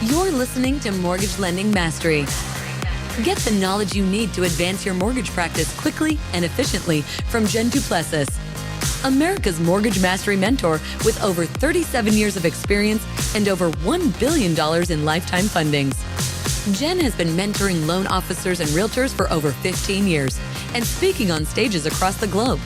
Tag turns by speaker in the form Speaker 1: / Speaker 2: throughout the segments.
Speaker 1: You're listening to Mortgage Lending Mastery. Get the knowledge you need to advance your mortgage practice quickly and efficiently from Jen Plessis, America's Mortgage Mastery mentor with over 37 years of experience and over $1 billion in lifetime fundings. Jen has been mentoring loan officers and realtors for over 15 years and speaking on stages across the globe.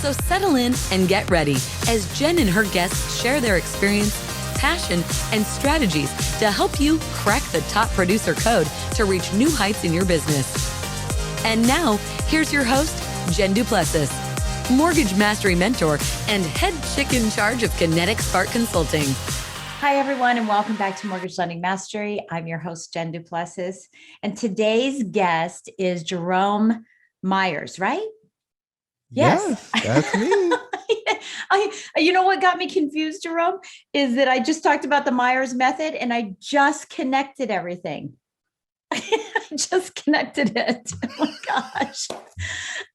Speaker 1: So settle in and get ready as Jen and her guests share their experience, passion, and strategies to help you crack the top producer code to reach new heights in your business. And now, here's your host, Jen Plessis, Mortgage Mastery Mentor and head chick in charge of Kinetic Spark Consulting.
Speaker 2: Hi, everyone, and welcome back to Mortgage Lending Mastery. I'm your host, Jen Plessis, and today's guest is Jerome Myers, right?
Speaker 3: Yes, that's me.
Speaker 2: You know what got me confused, Jerome, is that I just talked about the Myers method and I just connected everything. I just connected it. Oh my gosh.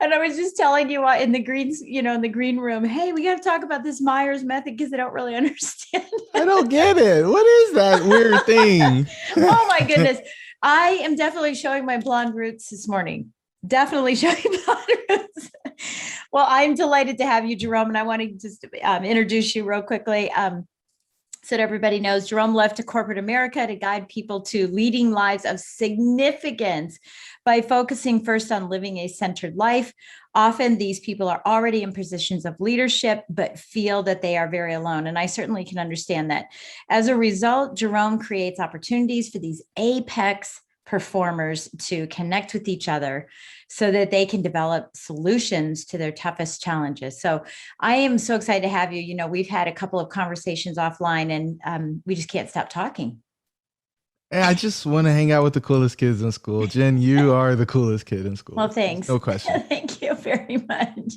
Speaker 2: And I was just telling you in the greens, in the green room, hey, we got to talk about this Myers method because I don't really understand it.
Speaker 3: I don't get it. What is that weird thing?
Speaker 2: Oh my goodness. I am definitely showing my blonde roots this morning. Definitely showing blonde roots. Well, I'm delighted to have you, Jerome, and I want to just introduce you real quickly. So that everybody knows, Jerome left to corporate America to guide people to leading lives of significance by focusing first on living a centered life. Often these people are already in positions of leadership, but feel that they are very alone. And I certainly can understand that. As a result, Jerome creates opportunities for these apex performers to connect with each other so that they can develop solutions to their toughest challenges. So I am so excited to have you. We've had a couple of conversations offline and we just can't stop talking.
Speaker 3: Hey, I just want to hang out with the coolest kids in school. Jen, you are the coolest kid in school.
Speaker 2: Well, thanks.
Speaker 3: No question.
Speaker 2: Thank you very much.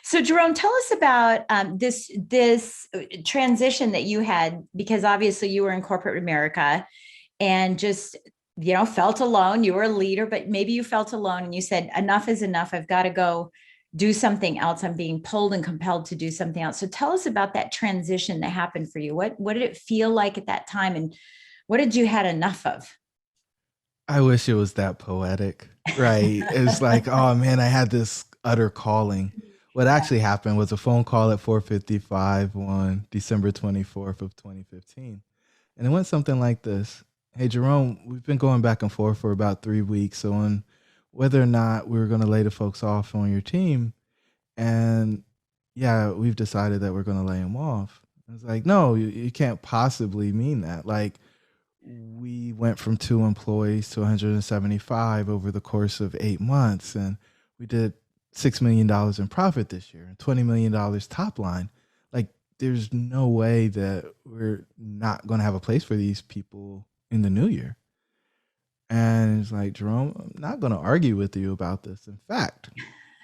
Speaker 2: So Jerome, tell us about this transition that you had, because obviously you were in corporate America and just felt alone. You were a leader, but maybe you felt alone and you said, enough is enough. I've got to go do something else. I'm being pulled and compelled to do something else. So tell us about that transition that happened for you. What did it feel like at that time? And what did you had enough of?
Speaker 3: I wish it was that poetic, right? It's like, oh man, I had this utter calling. What actually happened was a phone call at 4:55 on December 24th of 2015. And it went something like this. Hey, Jerome, we've been going back and forth for about 3 weeks on whether or not we were going to lay the folks off on your team. And yeah, we've decided that we're going to lay them off. I was like, no, you can't possibly mean that. Like, we went from 2 employees to 175 over the course of 8 months. And we did $6 million in profit this year and $20 million top line. Like, there's no way that we're not going to have a place for these people in the new year. And it's like, Jerome, I'm not going to argue with you about this. In fact,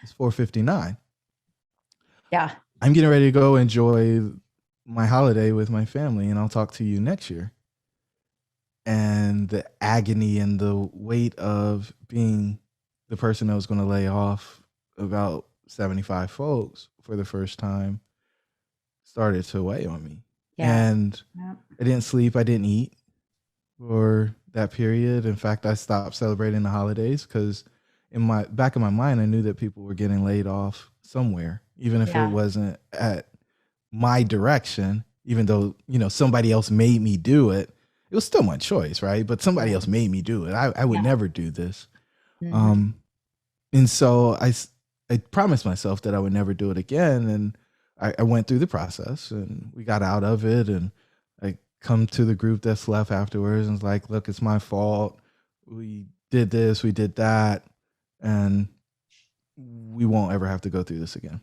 Speaker 3: it's 4:59.
Speaker 2: Yeah.
Speaker 3: I'm getting ready to go enjoy my holiday with my family, and I'll talk to you next year. And the agony and the weight of being the person that was going to lay off about 75 folks for the first time started to weigh on me. Yeah. And I didn't sleep. I didn't eat for that period. In fact, I stopped celebrating the holidays because in my back of my mind, I knew that people were getting laid off somewhere, even if it wasn't at my direction, even though, somebody else made me do it. It was still my choice, right? But somebody else made me do it. I would never do this. Mm-hmm. And so I promised myself that I would never do it again. And I went through the process and we got out of it, and I come to the group that's left afterwards and it's like, look, it's my fault. We did this, we did that, and we won't ever have to go through this again.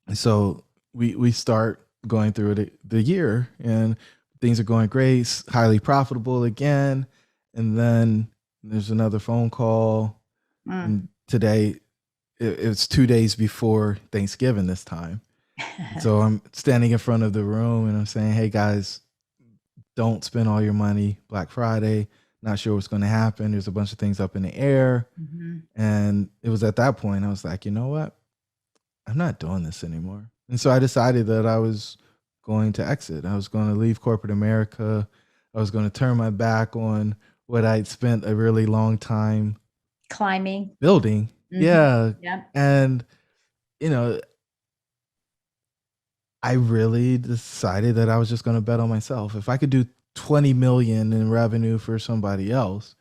Speaker 3: And so we start going through it the year, and things are going great, highly profitable again. And then there's another phone call. And today, it's 2 days before Thanksgiving this time. So I'm standing in front of the room and I'm saying, hey guys, don't spend all your money Black Friday. Not sure what's going to happen. There's a bunch of things up in the air. Mm-hmm. And it was at that point I was like, you know what? I'm not doing this anymore. And so I decided that I was going to exit. I was going to leave corporate America. I was going to turn my back on what I'd spent a really long time
Speaker 2: Climbing.
Speaker 3: building.
Speaker 2: Mhm.
Speaker 3: Yeah.
Speaker 2: Yeah.
Speaker 3: And, you know, I really decided that I was just going to bet on myself. If I could do 20 million in revenue for somebody else,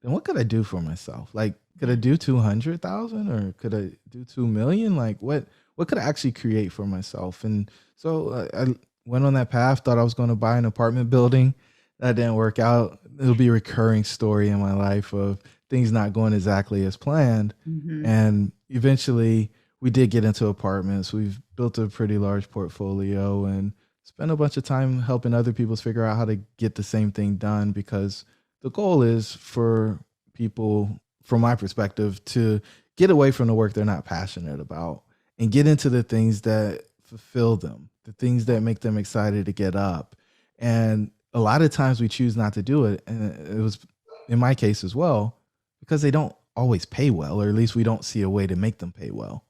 Speaker 3: then what could I do for myself? Like, could I do 200,000 or could I do 2 million? Like what could I actually create for myself? And so I went on that path, thought I was going to buy an apartment building. That didn't work out. It'll be a recurring story in my life of things not going exactly as planned.
Speaker 2: Mhm.
Speaker 3: And eventually we did get into apartments. We've built a pretty large portfolio and spent a bunch of time helping other people figure out how to get the same thing done, because the goal is for people, from my perspective, to get away from the work they're not passionate about and get into the things that fulfill them, the things that make them excited to get up. And a lot of times we choose not to do it. And it was in my case as well, because they don't always pay well, or at least we don't see a way to make them pay well.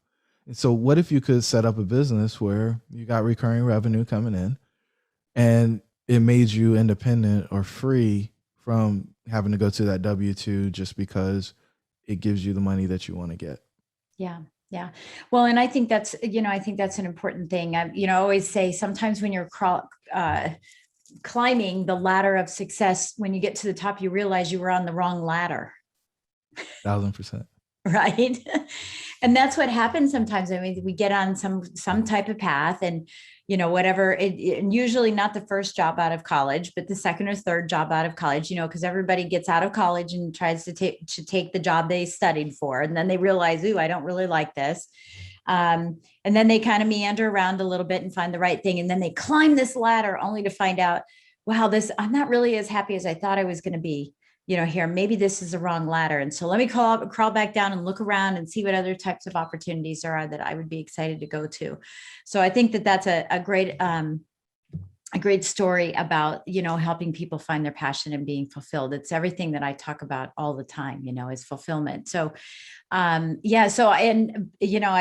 Speaker 3: And so what if you could set up a business where you got recurring revenue coming in and it made you independent or free from having to go to that W-2 just because it gives you the money that you want to get?
Speaker 2: Yeah. Yeah. Well, and I think that's, I think that's an important thing. I, always say sometimes when you're climbing the ladder of success, when you get to the top, you realize you were on the wrong ladder.
Speaker 3: 1,000%.
Speaker 2: Right. And that's what happens sometimes. I mean, we get on some type of path and, whatever and usually not the first job out of college, but the second or third job out of college, because everybody gets out of college and tries to take the job they studied for. And then they realize, ooh, I don't really like this. And then they kind of meander around a little bit and find the right thing. And then they climb this ladder only to find out, wow, I'm not really as happy as I thought I was going to be. Here, maybe this is the wrong ladder. And so let me crawl back down and look around and see what other types of opportunities there are that I would be excited to go to. So I think that that's a great story about, helping people find their passion and being fulfilled. It's everything that I talk about all the time, is fulfillment. So, I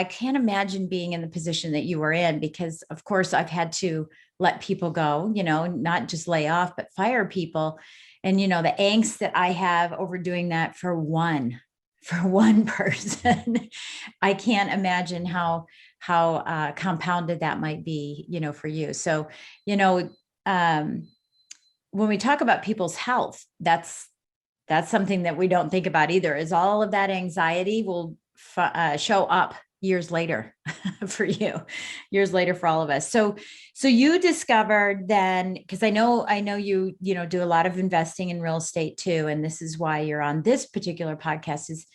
Speaker 2: can't imagine being in the position that you were in, because of course I've had to let people go, not just lay off, but fire people. And, the angst that I have over doing that for one person, I can't imagine how compounded that might be, for you. So, when we talk about people's health, that's something that we don't think about either, is all of that anxiety will show up years later for you, years later for all of us. So you discovered then, because I know you do a lot of investing in real estate too, and this is why you're on this particular podcast, is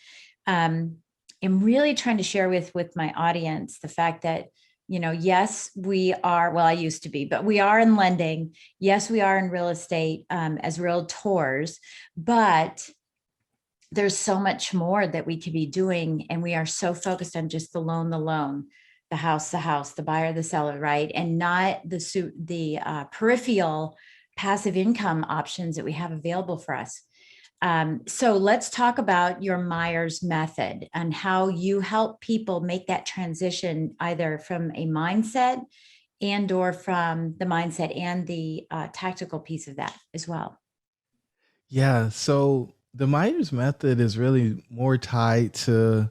Speaker 2: I'm really trying to share with my audience the fact that, yes, we are, well, I used to be, but we are in lending. Yes, we are in real estate as realtors, but there's so much more that we could be doing. And we are so focused on just the loan, the house, the buyer, the seller, right? And not the peripheral passive income options that we have available for us. So let's talk about your Myers method and how you help people make that transition, either from a mindset and or from the mindset and the tactical piece of that as well.
Speaker 3: Yeah. So the Myers method is really more tied to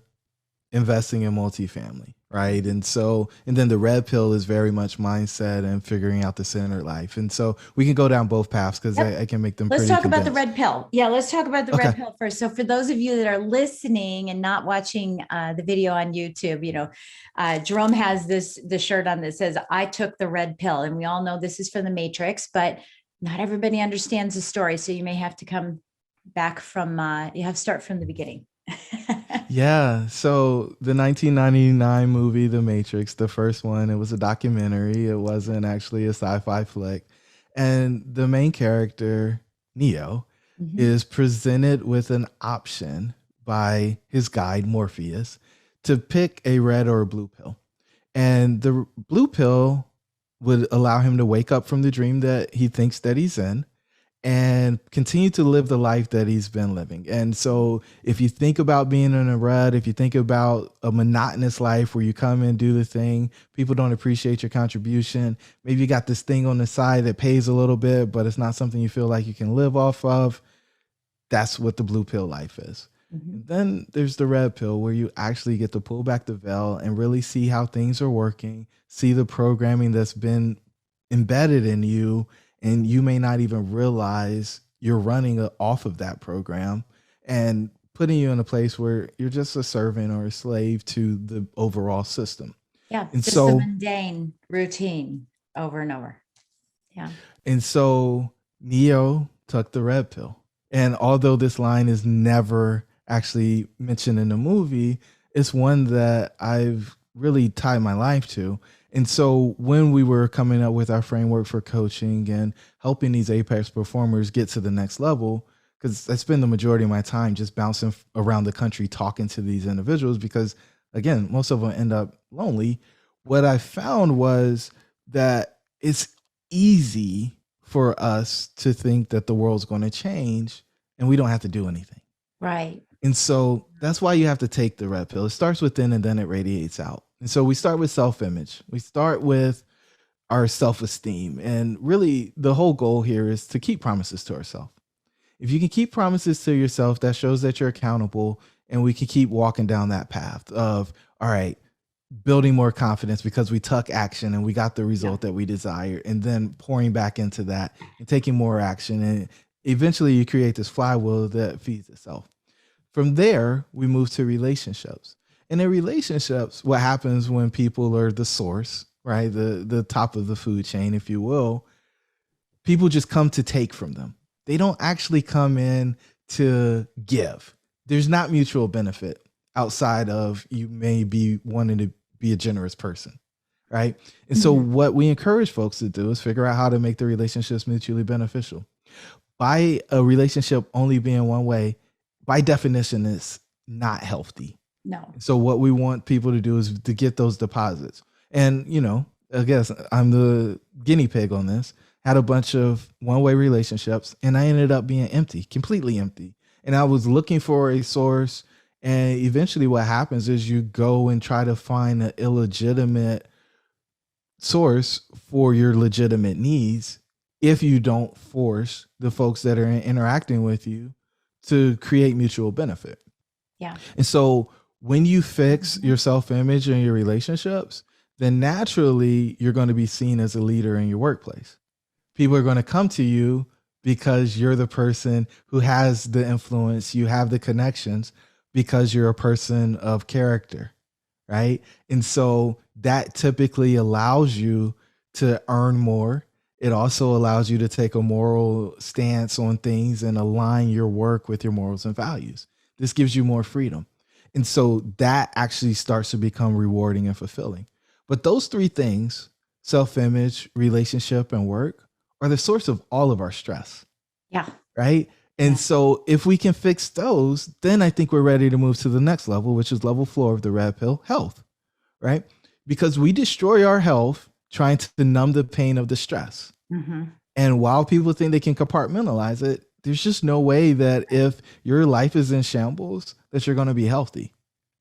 Speaker 3: investing in multifamily, right? And then the red pill is very much mindset and figuring out the center life. And so we can go down both paths, because I can make them
Speaker 2: Let's
Speaker 3: pretty
Speaker 2: talk about the
Speaker 3: condensed.
Speaker 2: red pill. Yeah, let's talk about the red pill first. So for those of you that are listening and not watching the video on YouTube, Jerome has the shirt on that says, "I took the red pill." And we all know this is from the Matrix, but not everybody understands the story. So you may have to come back from, you have to start from the beginning.
Speaker 3: Yeah. So the 1999 movie, The Matrix, the first one, it was a documentary. It wasn't actually a sci-fi flick. And the main character, Neo, is presented with an option by his guide, Morpheus, to pick a red or a blue pill. And the blue pill would allow him to wake up from the dream that he thinks that he's in and continue to live the life that he's been living. And so if you think about being in a rut, if you think about a monotonous life where you come and do the thing, people don't appreciate your contribution. Maybe you got this thing on the side that pays a little bit, but it's not something you feel like you can live off of. That's what the blue pill life is. And then there's the red pill, where you actually get to pull back the veil and really see how things are working, see the programming that's been embedded in you, and you may not even realize you're running off of that program, and putting you in a place where you're just a servant or a slave to the overall system.
Speaker 2: Yeah.
Speaker 3: And
Speaker 2: Just
Speaker 3: so
Speaker 2: the mundane routine over and over. Yeah.
Speaker 3: And so Neo took the red pill. And although this line is never actually mentioned in the movie, it's one that I've really tied my life to. And so when we were coming up with our framework for coaching and helping these apex performers get to the next level, because I spend the majority of my time just bouncing around the country talking to these individuals, because again, most of them end up lonely. What I found was that it's easy for us to think that the world's going to change and we don't have to do anything.
Speaker 2: Right.
Speaker 3: And so that's why you have to take the red pill. It starts within and then it radiates out. And so we start with self-image. We start with our self-esteem. And really the whole goal here is to keep promises to ourselves. If you can keep promises to yourself, that shows that you're accountable, and we can keep walking down that path of, all right, building more confidence because we took action and we got the result that we desired, and then pouring back into that and taking more action. And eventually you create this flywheel that feeds itself. From there, we move to relationships. And in relationships, what happens when people are the source, right? The top of the food chain, if you will, people just come to take from them. They don't actually come in to give. There's not mutual benefit outside of you may be wanting to be a generous person, right? And so what we encourage folks to do is figure out how to make the relationships mutually beneficial. By a relationship only being one way, by definition, is not healthy.
Speaker 2: No.
Speaker 3: So what we want people to do is to get those deposits. And, you know, I guess I'm the guinea pig on this. Had a bunch of one-way relationships, and I ended up being empty, completely empty. And I was looking for a source. And eventually what happens is you go and try to find an illegitimate source for your legitimate needs if you don't force the folks that are interacting with you to create mutual benefit.
Speaker 2: Yeah.
Speaker 3: And so when you fix your self-image and your relationships, then naturally you're going to be seen as a leader in your workplace. People are going to come to you because you're the person who has the influence, you have the connections, because you're a person of character, right? And so that typically allows you to earn more. It also allows you to take a moral stance on things and align your work with your morals and values. This gives you more freedom. And so that actually starts to become rewarding and fulfilling. But those three things, self-image, relationship, and work, are the source of all of our stress.
Speaker 2: Yeah.
Speaker 3: Right. And so if we can fix those, then I think we're ready to move to the next level, which is level 4 of the red pill, health. Right. Because we destroy our health trying to numb the pain of the stress. And while people think they can compartmentalize it, there's just no way that if your life is in shambles, that you're going to be healthy.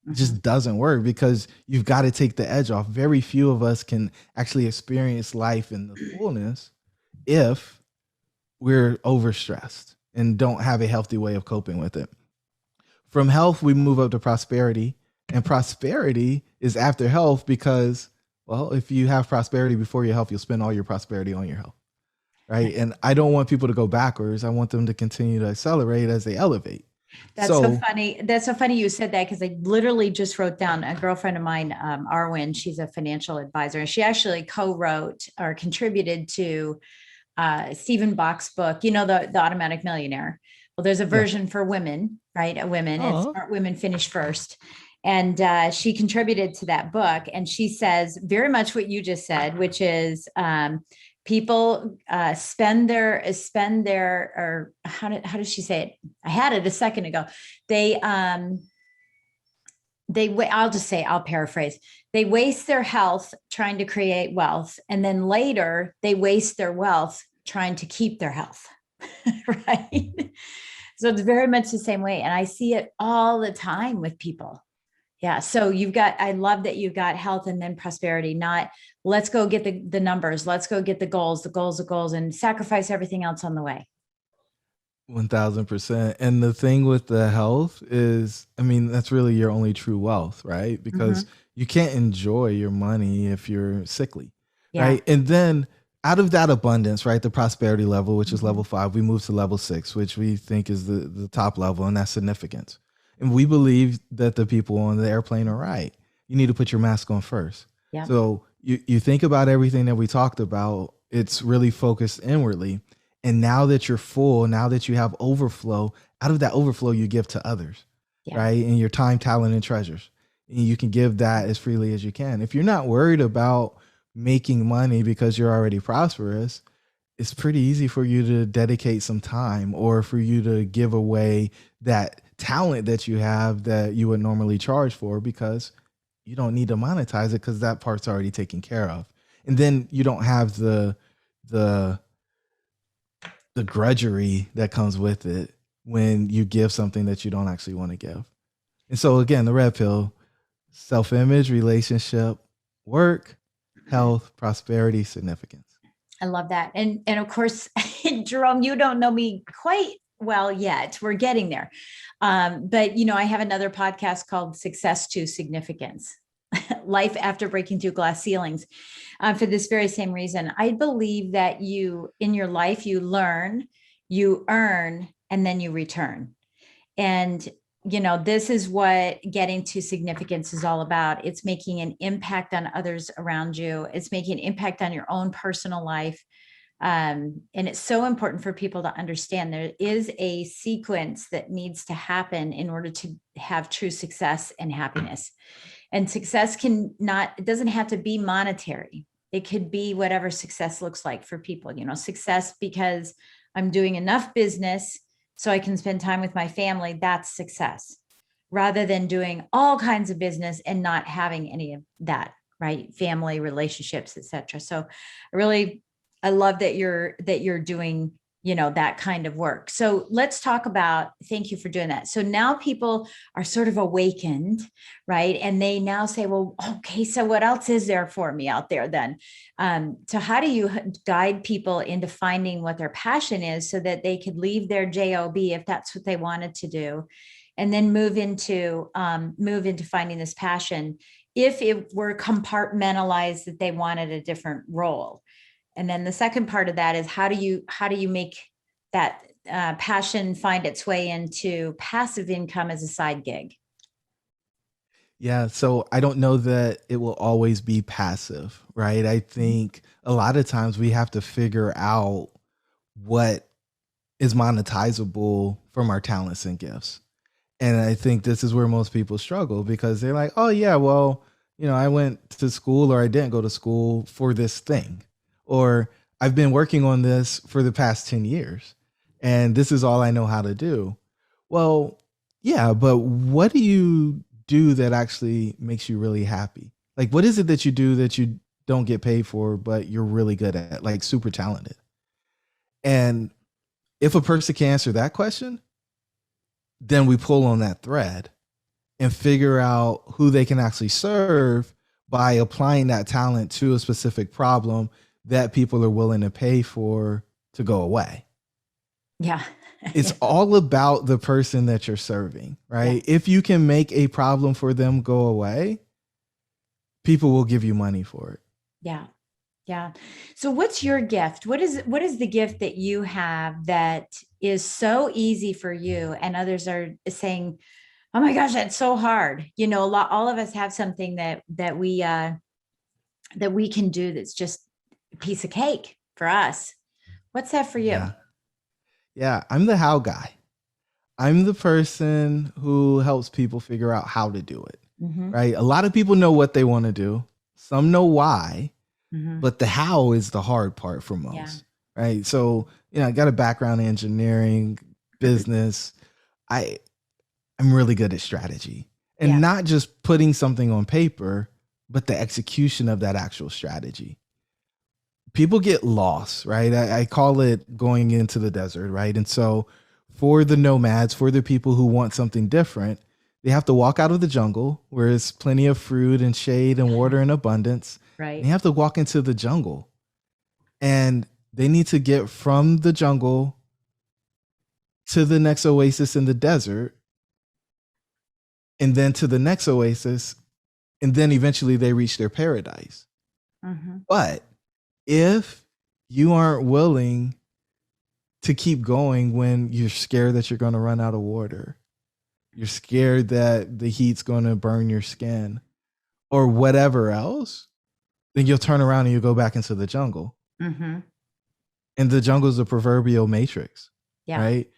Speaker 3: It just doesn't work, because you've got to take the edge off. Very few of us can actually experience life in the fullness if we're overstressed and don't have a healthy way of coping with it. From health, we move up to prosperity, and prosperity is after health, because, well, if you have prosperity before your health, you'll spend all your prosperity on your health, right? And I don't want people to go backwards. I want them to continue to accelerate as they elevate.
Speaker 2: That's so funny. That's so funny you said that, because I literally just wrote down, a girlfriend of mine, Arwen, she's a financial advisor, and she actually co-wrote or contributed to Stephen Bach's book, you know, the Automatic Millionaire. Well, there's a version for women, right? Women, and Smart Women Finish First. And she contributed to that book. And she says very much what you just said, which is people spend their, or how does she say it? I had it a second ago. I'll paraphrase. They waste their health trying to create wealth. And then later they waste their wealth trying to keep their health. right? So it's very much the same way. And I see it all the time with people. Yeah. So I love that you've got health and then prosperity, not let's go get the numbers. Let's go get the goals, and sacrifice everything else on the way.
Speaker 3: 1000%. And the thing with the health is, I mean, that's really your only true wealth, right? Because you can't enjoy your money if you're sickly, right? And then out of that abundance, right, the prosperity level, which is level 5, we move to level 6, which we think is the top level, and that's significance. And we believe that the people on the airplane are right. You need to put your mask on first.
Speaker 2: Yeah.
Speaker 3: So you think about everything that we talked about, it's really focused inwardly. And now that you're full, now that you have overflow, out of that overflow, you give to others, right? And your time, talent, and treasures. And you can give that as freely as you can. If you're not worried about making money because you're already prosperous, it's pretty easy for you to dedicate some time, or for you to give away that talent that you have that you would normally charge for, because you don't need to monetize it because that part's already taken care of. And then you don't have the grudgery that comes with it when you give something that you don't actually want to give. And so again, the red pill: self-image, relationship, work, health, prosperity, significance.
Speaker 2: I love that. And of course, Jerome, you don't know me quite well yet. We're getting there. But I have another podcast called Success to Significance: Life After Breaking Through Glass Ceilings, for this very same reason. I believe that in your life, you learn, you earn, and then you return. And, this is what getting to significance is all about. It's making an impact on others around you. It's making an impact on your own personal life. And it's so important for people to understand there is a sequence that needs to happen in order to have true success and happiness. And success it doesn't have to be monetary. It could be whatever success looks like for people. Success because I'm doing enough business so I can spend time with my family. That's success, rather than doing all kinds of business and not having any of that, right? Family, relationships, etc. So I love that you're doing, that kind of work. So let's talk about, thank you for doing that. So now people are sort of awakened, right? And they now say, well, okay, so what else is there for me out there then? So how do you guide people into finding what their passion is so that they could leave their job if that's what they wanted to do, and then move into finding this passion if it were compartmentalized that they wanted a different role? And then the second part of that is how do you make that passion find its way into passive income as a side gig?
Speaker 3: Yeah, so I don't know that it will always be passive, right? I think a lot of times we have to figure out what is monetizable from our talents and gifts. And I think this is where most people struggle, because they're like, oh yeah, well, I went to school, or I didn't go to school for this thing, or I've been working on this for the past 10 years and this is all I know how to do. Well, yeah, but what do you do that actually makes you really happy? Like, what is it that you do that you don't get paid for, but you're really good at, like super talented? And if a person can answer that question, then we pull on that thread and figure out who they can actually serve by applying that talent to a specific problem that people are willing to pay for to go away.
Speaker 2: Yeah.
Speaker 3: It's all about the person that you're serving, right? Yeah. If you can make a problem for them go away, people will give you money for it.
Speaker 2: Yeah. Yeah. So what's your gift? What is the gift that you have that is so easy for you and others are saying, oh my gosh, that's so hard. All of us have something that we can do that's just piece of cake for us. What's that for you?
Speaker 3: Yeah, I'm the how guy. I'm the person who helps people figure out how to do it, right? A lot of people know what they want to do. Some know why, but the how is the hard part for most, right? So, I got a background in engineering, business. I'm really good at strategy, and not just putting something on paper, but the execution of that actual strategy. people get lost, right? I call it going into the desert, right? And so for the nomads, for the people who want something different, they have to walk out of the jungle where there's plenty of fruit and shade and water in abundance.
Speaker 2: Right.
Speaker 3: And they have to walk into the jungle. And they need to get from the jungle to the next oasis in the desert, and then to the next oasis, and then eventually they reach their paradise.
Speaker 2: Mm-hmm.
Speaker 3: But if you aren't willing to keep going when you're scared that you're going to run out of water, you're scared that the heat's going to burn your skin or whatever else, then you'll turn around and you'll go back into the jungle.
Speaker 2: Mm-hmm.
Speaker 3: And the jungle is the proverbial matrix, right?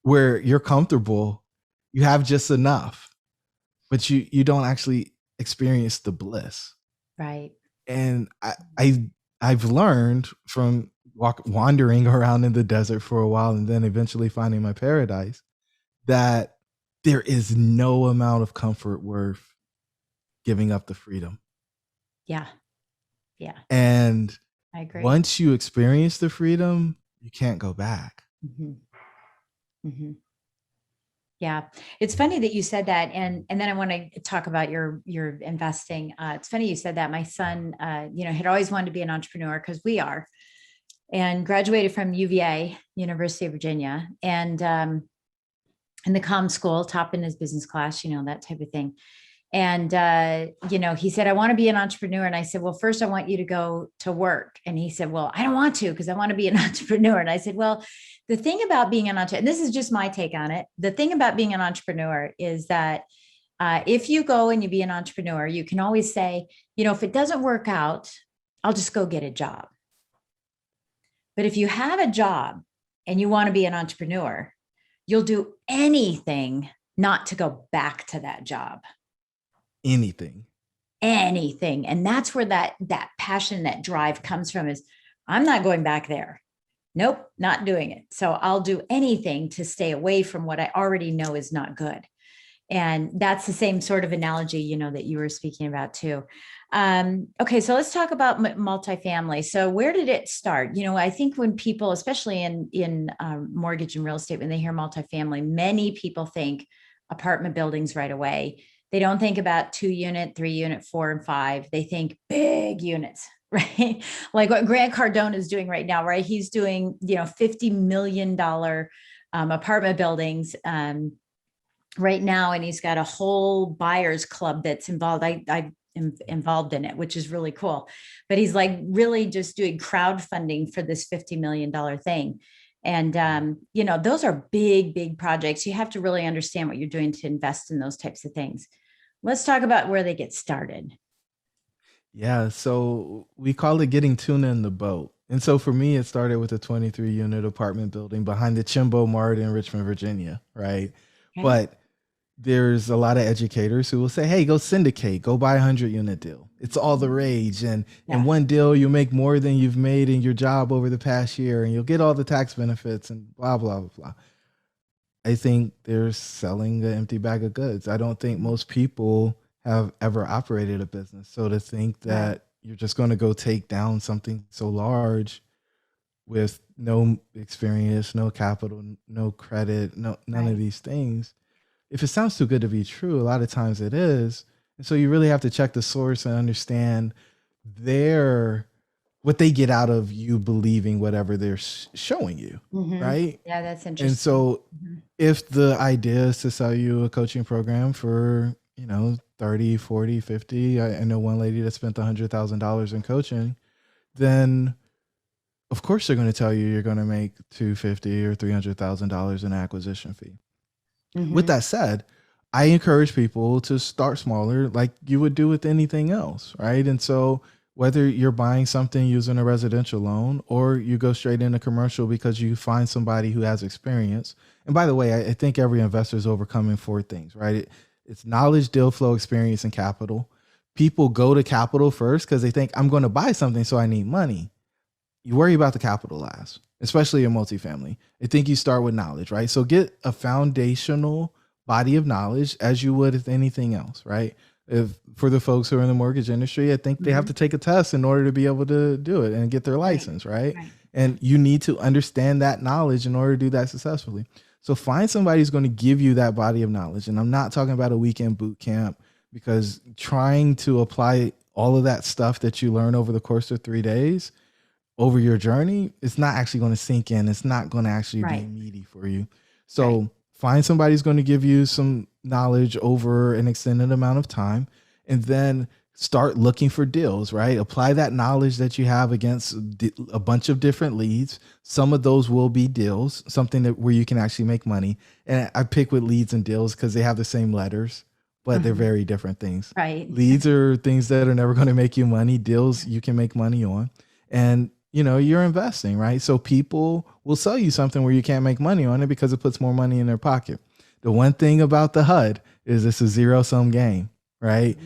Speaker 3: Where you're comfortable, you have just enough, but you don't actually experience the bliss.
Speaker 2: Right.
Speaker 3: And I've learned from wandering around in the desert for a while and then eventually finding my paradise that there is no amount of comfort worth giving up the freedom.
Speaker 2: Yeah. Yeah.
Speaker 3: And
Speaker 2: I agree.
Speaker 3: Once you experience the freedom, you can't go back.
Speaker 2: Mm-hmm. Mm-hmm. Yeah. It's funny that you said that. And then I want to talk about your investing. It's funny you said that. My son, had always wanted to be an entrepreneur because we are, and graduated from UVA, University of Virginia, and in the comm school, top in his business class, that type of thing. And, he said, I want to be an entrepreneur. And I said, well, first I want you to go to work. And he said, well, I don't want to, because I want to be an entrepreneur. And I said, well, the thing about being an entrepreneur, and this is just my take on it. The thing about being an entrepreneur is that if you go and you be an entrepreneur, you can always say, if it doesn't work out, I'll just go get a job. But if you have a job and you want to be an entrepreneur, you'll do anything not to go back to that job.
Speaker 3: Anything.
Speaker 2: And that's where that passion, that drive comes from, is I'm not going back there. Nope, not doing it. So I'll do anything to stay away from what I already know is not good. And that's the same sort of analogy, that you were speaking about too. Okay, so let's talk about multifamily. So where did it start? I think when people, especially in mortgage and real estate, when they hear multifamily, many people think apartment buildings right away. They don't think about 2-unit, 3-unit, 4 and 5. They think big units, right? Like what Grant Cardone is doing right now, right? He's doing, $50 million apartment buildings right now. And he's got a whole buyers club that's involved. I am involved in it, which is really cool. But he's like really just doing crowdfunding for this $50 million thing. And, those are big, big projects. You have to really understand what you're doing to invest in those types of things. Let's talk about where they get started.
Speaker 3: Yeah. So we call it getting tuna in the boat. And so for me, it started with a 23-unit apartment building behind the Chimbo Mart in Richmond, Virginia. Right. Okay. But there's a lot of educators who will say, hey, go syndicate, go buy a 100-unit deal. It's all the rage. And in one deal, you make more than you've made in your job over the past year, and you'll get all the tax benefits and blah, blah, blah, blah. I think they're selling an empty bag of goods. I don't think most people have ever operated a business. So to think that you're just going to go take down something so large with no experience, no capital, no credit, none of these things, if it sounds too good to be true, a lot of times it is. And so you really have to check the source and understand what they get out of you believing whatever they're showing you. Mm-hmm. Right.
Speaker 2: Yeah, that's interesting.
Speaker 3: And so if the idea is to sell you a coaching program for, 30, 40, 50, I know one lady that spent $100,000 in coaching, then of course they're going to tell you you're going to make $250,000 or $300,000 in acquisition fee. Mm-hmm. With that said, I encourage people to start smaller like you would do with anything else, right? And so whether you're buying something using a residential loan or you go straight into commercial because you find somebody who has experience. And by the way, I think every investor is overcoming 4 things, right? It's knowledge, deal flow, experience, and capital. People go to capital first because they think I'm going to buy something, so I need money. You worry about the capital last, especially in multifamily. I think you start with knowledge, right? So get a foundational body of knowledge as you would with anything else, right? If for the folks who are in the mortgage industry, I think they have to take a test in order to be able to do it and get their license, right? And you need to understand that knowledge in order to do that successfully. So find somebody who's going to give you that body of knowledge. And I'm not talking about a weekend boot camp, because trying to apply all of that stuff that you learn over the course of 3 days over your journey, it's not actually going to sink in. It's not going to actually be meaty for you. So find somebody who's going to give you some knowledge over an extended amount of time, and then start looking for deals, right? Apply that knowledge that you have against a bunch of different leads. Some of those will be deals, something that where you can actually make money. And I pick with leads and deals because they have the same letters, but they're very different things.
Speaker 2: Right.
Speaker 3: Leads are things that are never going to make you money. Deals you can make money on. And you know, you're investing, right? So people will sell you something where you can't make money on it because it puts more money in their pocket. The one thing about the HUD is it's a zero-sum game, right?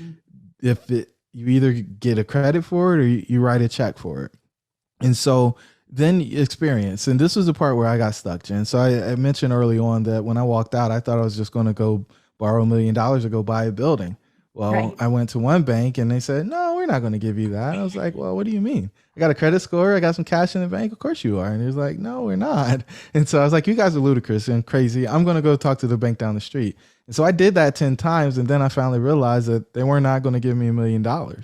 Speaker 3: If you either get a credit for it or you write a check for it. And so then experience. And this was the part where I got stuck, Jen. So I mentioned early on that when I walked out, I thought I was just going to go borrow $1 million to go buy a building. Well, I went to one bank and they said, no, we're not going to give you that. I was like, well, what do you mean? I got a credit score. I got some cash in the bank. Of course you are. And he was like, no, we're not. And so I was like, you guys are ludicrous and crazy. I'm going to go talk to the bank down the street. And so I did that 10 times. And then I finally realized that they were not going to give me $1 million.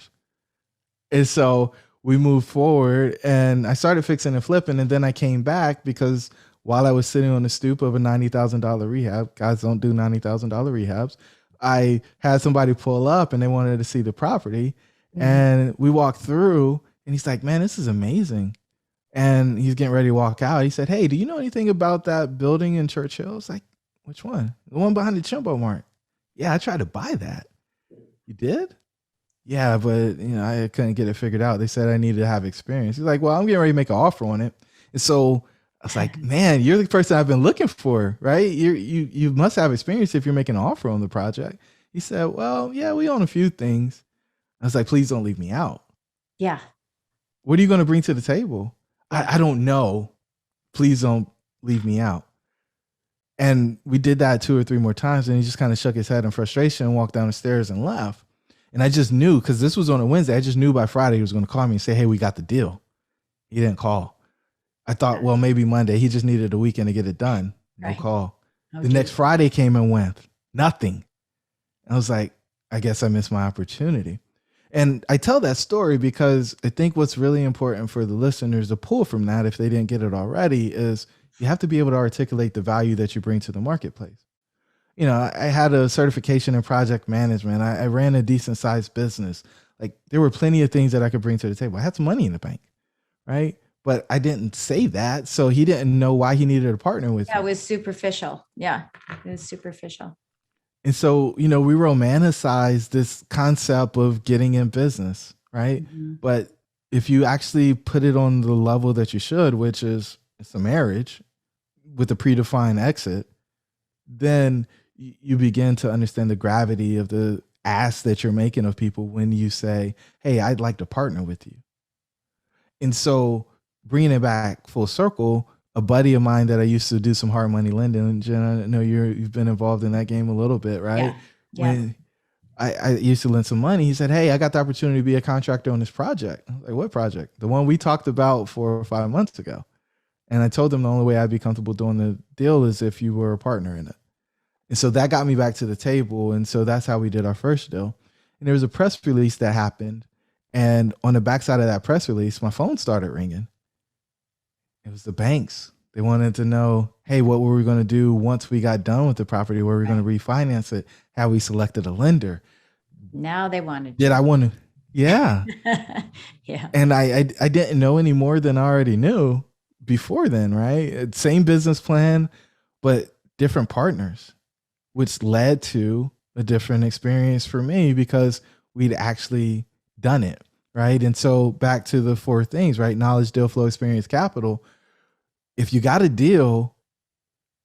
Speaker 3: And so we moved forward and I started fixing and flipping. And then I came back because while I was sitting on the stoop of a $90,000 rehab, guys don't do $90,000 rehabs, I had somebody pull up and they wanted to see the property. And we walked through and he's like, man, this is amazing. And he's getting ready to walk out. He said, hey, do you know anything about that building in Churchill? I was like, which one? The one behind the Chimbo Mart. Yeah, I tried to buy that. You did? Yeah, but you know, I couldn't get it figured out. They said I needed to have experience. He's like, well, I'm getting ready to make an offer on it. And so I was like, man, you're the person I've been looking for, right? You must have experience if you're making an offer on the project. He said, well, yeah, we own a few things. I was like, please don't leave me out.
Speaker 2: Yeah.
Speaker 3: What are you going to bring to the table? I don't know. Please don't leave me out. And we did that 2 or 3 more times. And he just kind of shook his head in frustration and walked down the stairs and left. And I just knew, because this was on a Wednesday, I just knew by Friday he was going to call me and say, hey, we got the deal. He didn't call. I thought, well, maybe Monday. He just needed a weekend to get it done. No call. The next Friday came and went. Nothing. I was like, I guess I missed my opportunity. And I tell that story because I think what's really important for the listeners to pull from that, if they didn't get it already, is you have to be able to articulate the value that you bring to the marketplace. You know, I had a certification in project management. I ran a decent sized business. Like there were plenty of things that I could bring to the table. I had some money in the bank, right? But I didn't say that. So he didn't know why he needed a partner with me.
Speaker 2: It was superficial. Yeah, it was superficial.
Speaker 3: And so, you know, we romanticize this concept of getting in business, right? But if you actually put it on the level that you should, which is it's a marriage with a predefined exit, then you begin to understand the gravity of the ask that you're making of people when you say, hey, I'd like to partner with you. And so bringing it back full circle, a buddy of mine that I used to do some hard money lending, and Jen, I know you've been involved in that game a little bit, right?
Speaker 2: Yeah.
Speaker 3: When I used to lend some money, he said, hey, I got the opportunity to be a contractor on this project. I was like, what project? The one we talked about 4 or 5 months ago. And I told him the only way I'd be comfortable doing the deal is if you were a partner in it. And so that got me back to the table. And so that's how we did our first deal. And there was a press release that happened. And on the backside of that press release, my phone started ringing. It was the banks. They wanted to know, hey, what were we going to do once we got done with the property? Were we going to refinance it? Have we selected a lender?
Speaker 2: Now they wanted.
Speaker 3: Did I want to? Yeah.
Speaker 2: Yeah.
Speaker 3: And I didn't know any more than I already knew before then, right? Same business plan, but different partners, which led to a different experience for me because we'd actually done it, right? And so back to the 4 things, right? Knowledge, deal flow, experience, capital. If you got a deal,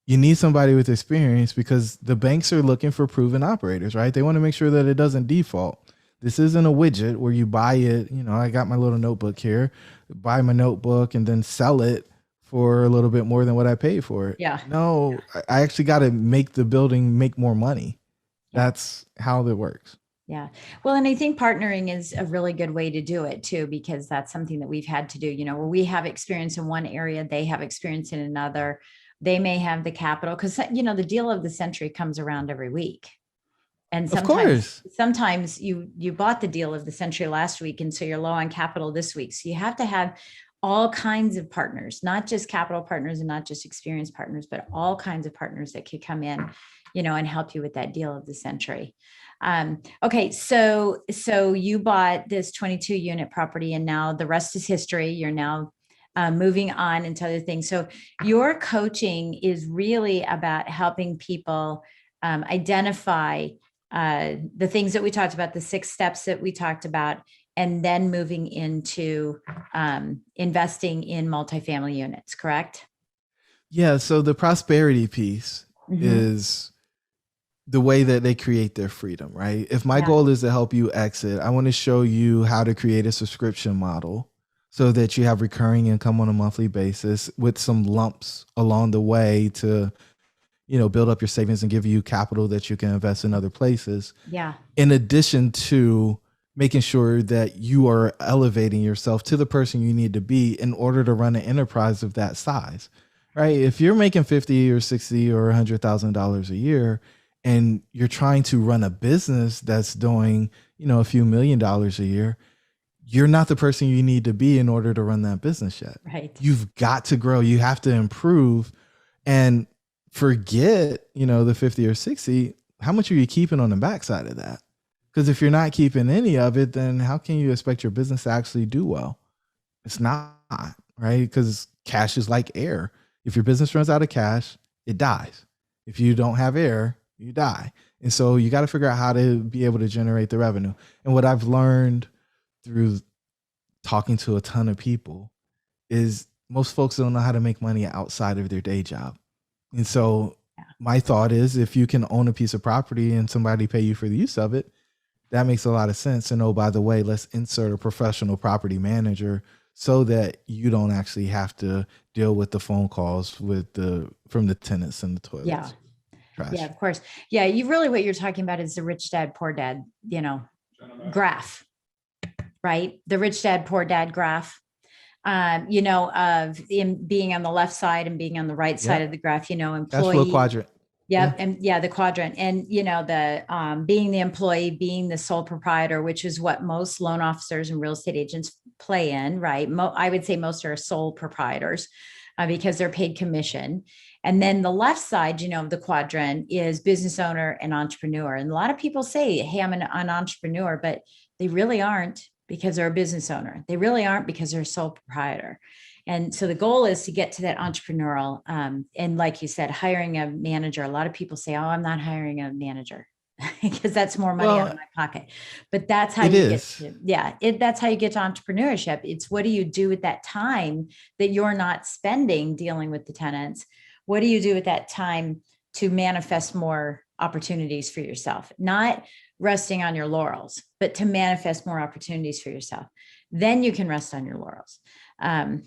Speaker 3: you need somebody with experience because the banks are looking for proven operators, right? They want to make sure that it doesn't default. This isn't a widget where you buy it. You know, I got my little notebook here, buy my notebook and then sell it for a little bit more than what I paid for it.
Speaker 2: Yeah.
Speaker 3: No, I actually got to make the building make more money. That's how that works.
Speaker 2: Yeah. Well, and I think partnering is a really good way to do it too, because that's something that we've had to do, where we have experience in one area, they have experience in another. They may have the capital because, the deal of the century comes around every week. And
Speaker 3: Of
Speaker 2: sometimes,
Speaker 3: course.
Speaker 2: sometimes you bought the deal of the century last week. And so you're low on capital this week. So you have to have all kinds of partners, not just capital partners and not just experienced partners, but all kinds of partners that could come in, and help you with that deal of the century. Okay, so you bought this 22 unit property, and now the rest is history. You're now moving on into other things. So your coaching is really about helping people identify the things that we talked about, the 6 steps that we talked about, and then moving into investing in multifamily units, correct?
Speaker 3: Yeah. So the prosperity piece
Speaker 2: Mm-hmm.
Speaker 3: is the way that they create their freedom, right? If my
Speaker 2: Yeah.
Speaker 3: goal is to help you exit, I want to show you how to create a subscription model so that you have recurring income on a monthly basis with some lumps along the way to, build up your savings and give you capital that you can invest in other places.
Speaker 2: Yeah.
Speaker 3: In addition to making sure that you are elevating yourself to the person you need to be in order to run an enterprise of that size, right? If you're making 50 or 60 or $100,000 a year, and you're trying to run a business that's doing, a few $1,000,000 a year, you're not the person you need to be in order to run that business yet.
Speaker 2: Right.
Speaker 3: You've got to grow. You have to improve and forget, the 50 or 60. How much are you keeping on the backside of that? Because if you're not keeping any of it, then how can you expect your business to actually do well? It's not, right? Because cash is like air. If your business runs out of cash, it dies. If you don't have air, you die. And so you got to figure out how to be able to generate the revenue. And what I've learned through talking to a ton of people is most folks don't know how to make money outside of their day job. And so my thought is if you can own a piece of property and somebody pay you for the use of it, that makes a lot of sense. And oh, by the way, let's insert a professional property manager so that you don't actually have to deal with the phone calls from the tenants and the toilets.
Speaker 2: Yeah.
Speaker 3: Trash.
Speaker 2: Yeah, of course. Yeah. What you're talking about is the rich dad, poor dad, graph, right? The rich dad, poor dad graph, of being on the left side and being on the right side of the graph, employee.
Speaker 3: Cash flow quadrant.
Speaker 2: Yep. Yeah. And the quadrant, and, the being the employee, being the sole proprietor, which is what most loan officers and real estate agents play in, right? I would say most are sole proprietors because they're paid commission. And then the left side, of the quadrant is business owner and entrepreneur. And a lot of people say, hey, I'm an entrepreneur, but they really aren't because they're a business owner. They really aren't because they're a sole proprietor. And so the goal is to get to that entrepreneurial. And like you said, hiring a manager. A lot of people say, oh, I'm not hiring a manager because that's more money out of my pocket. But that's how you get to, that's how you get to entrepreneurship. It's what do you do with that time that you're not spending dealing with the tenants? What do you do at that time to manifest more opportunities for yourself? Not resting on your laurels, but to manifest more opportunities for yourself. Then you can rest on your laurels. And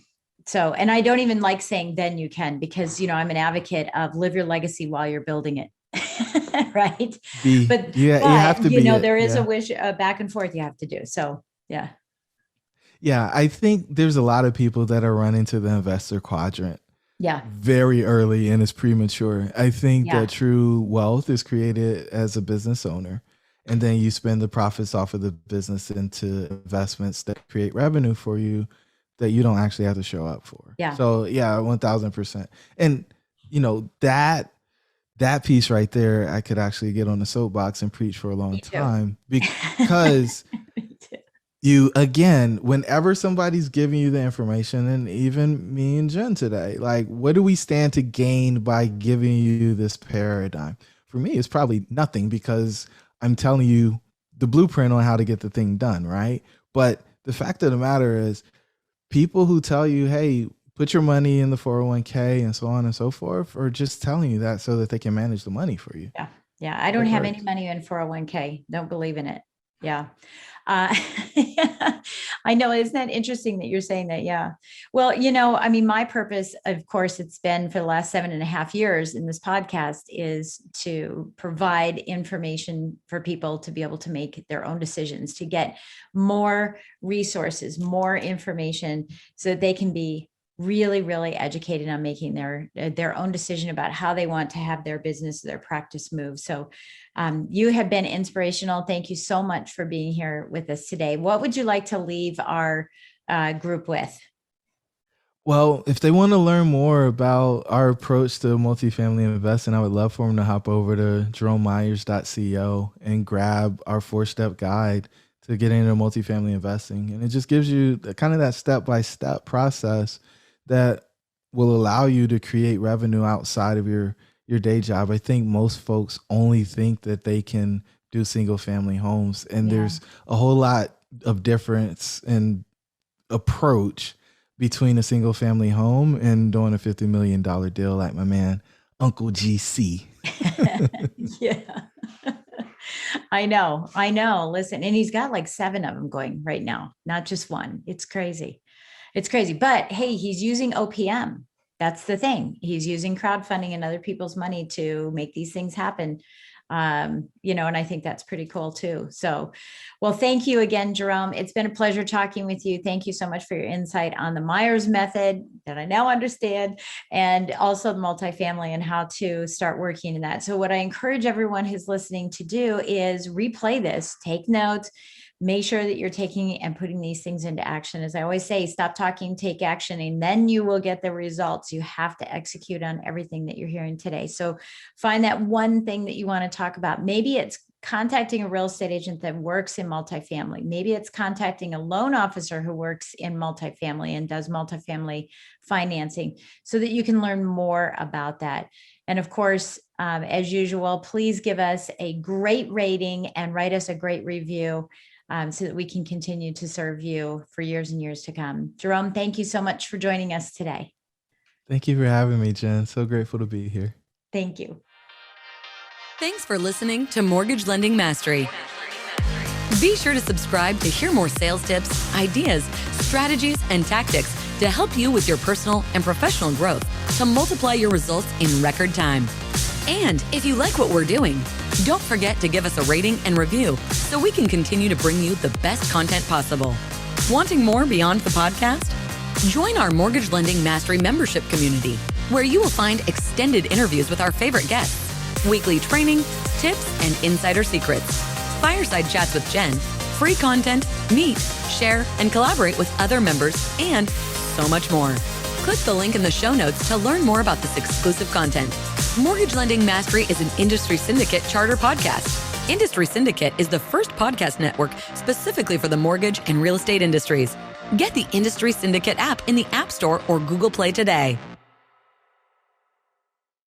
Speaker 2: I don't even like saying then you can, because, I'm an advocate of live your legacy while you're building it. Right. But you have to be, there is a wish back and forth you have to do. So, yeah.
Speaker 3: Yeah. I think there's a lot of people that are running to the investor quadrant.
Speaker 2: Yeah.
Speaker 3: Very early and it's premature. I think that true wealth is created as a business owner. And then you spend the profits off of the business into investments that create revenue for you that you don't actually have to show up for.
Speaker 2: Yeah.
Speaker 3: So 1000%. And that piece right there, I could actually get on the soapbox and preach for a long time because whenever somebody's giving you the information, and even me and Jen today, like, what do we stand to gain by giving you this paradigm? For me, it's probably nothing because I'm telling you the blueprint on how to get the thing done, right? But the fact of the matter is, people who tell you, hey, put your money in the 401k and so on and so forth, are just telling you that so that they can manage the money for you.
Speaker 2: Yeah. Yeah. I don't have any money in 401k. Don't believe in it. Yeah. I I know. Isn't that interesting that you're saying that? Yeah. Well, I mean, my purpose, of course, it's been for the last 7.5 years in this podcast is to provide information for people to be able to make their own decisions, to get more resources, more information so that they can be really, really educated on making their own decision about how they want to have their business, their practice move. So you have been inspirational. Thank you so much for being here with us today. What would you like to leave our group with?
Speaker 3: Well, if they want to learn more about our approach to multifamily investing, I would love for them to hop over to jeromemyers.co and grab our 4-step guide to get into multifamily investing. And it just gives you kind of that step-by-step process that will allow you to create revenue outside of your day job. I think most folks only think that they can do single family homes, and there's a whole lot of difference in approach between a single family home and doing a $50 million deal like my man, Uncle GC.
Speaker 2: Yeah. I know. Listen, and he's got like 7 of them going right now, not just one. It's crazy. But hey, he's using OPM. That's the thing. He's using crowdfunding and other people's money to make these things happen. And I think that's pretty cool too. So, well, thank you again, Jerome. It's been a pleasure talking with you. Thank you so much for your insight on the Myers method that I now understand, and also the multifamily and how to start working in that. So what I encourage everyone who's listening to do is replay this, take notes, make sure that you're taking and putting these things into action. As I always say, stop talking, take action, and then you will get the results. You have to execute on everything that you're hearing today. So find that one thing that you want to talk about. Maybe it's contacting a real estate agent that works in multifamily. Maybe it's contacting a loan officer who works in multifamily and does multifamily financing so that you can learn more about that. And of course, as usual, please give us a great rating and write us a great review. So that we can continue to serve you for years and years to come. Jerome, thank you so much for joining us today.
Speaker 3: Thank you for having me, Jen. So grateful to be here.
Speaker 2: Thank you.
Speaker 1: Thanks for listening to Mortgage Lending Mastery. Be sure to subscribe to hear more sales tips, ideas, strategies, and tactics to help you with your personal and professional growth to multiply your results in record time. And if you like what we're doing, don't forget to give us a rating and review so we can continue to bring you the best content possible. Wanting more beyond the podcast? Join our Mortgage Lending Mastery membership community, where you will find extended interviews with our favorite guests, weekly training, tips, and insider secrets, fireside chats with Jen, free content, meet, share, and collaborate with other members, and so much more. Click the link in the show notes to learn more about this exclusive content. Mortgage Lending Mastery is an Industry Syndicate charter podcast. Industry Syndicate is the first podcast network specifically for the mortgage and real estate industries. Get the Industry Syndicate app in the App Store or Google Play today.